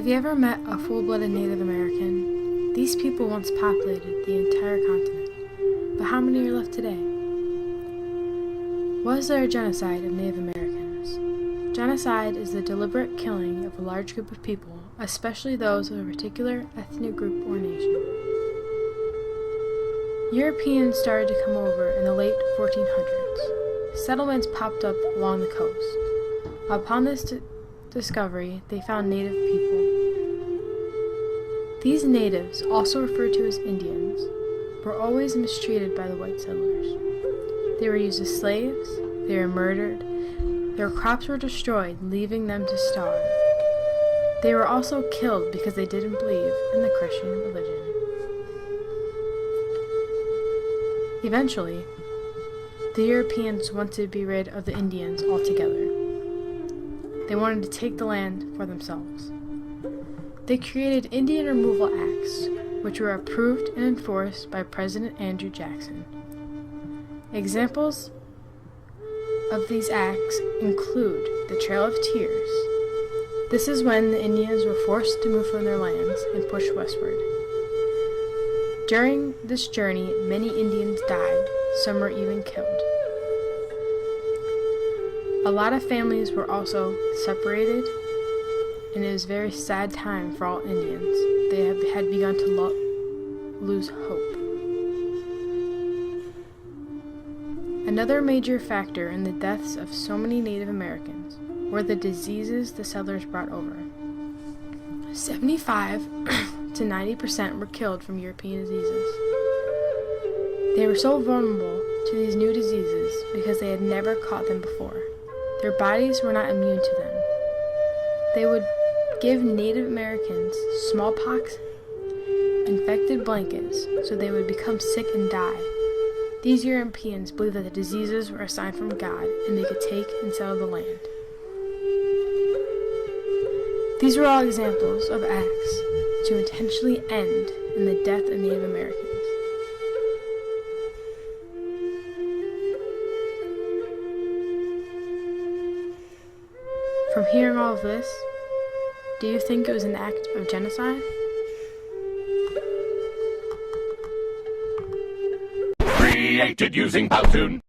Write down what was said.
Have you ever met a full-blooded Native American? These people once populated the entire continent, but how many are left today? Was there a genocide of Native Americans? Genocide is the deliberate killing of a large group of people, especially those of a particular ethnic group or nation. Europeans started to come over in the late 1400s. Settlements popped up along the coast. Upon this discovery, they found native people. These natives, also referred to as Indians, were always mistreated by the white settlers. They were used as slaves, they were murdered, their crops were destroyed, leaving them to starve. They were also killed because they didn't believe in the Christian religion. Eventually, the Europeans wanted to be rid of the Indians altogether. They wanted to take the land for themselves. They created Indian removal acts, which were approved and enforced by President Andrew Jackson. Examples of these acts include the Trail of Tears. This is when the Indians were forced to move from their lands and push westward. During this journey, many Indians died, some were even killed. A lot of families were also separated, and it was a very sad time for all Indians. They had begun to lose hope. Another major factor in the deaths of so many Native Americans were the diseases the settlers brought over. 75 to 90% were killed from European diseases. They were so vulnerable to these new diseases because they had never caught them before. Their bodies were not immune to them. They would give Native Americans smallpox infected blankets so they would become sick and die. These Europeans believed that the diseases were a sign from God and they could take and settle the land. These were all examples of acts to intentionally end in the death of Native Americans. From hearing all of this, do you think it was an act of genocide? Created using Powtoon.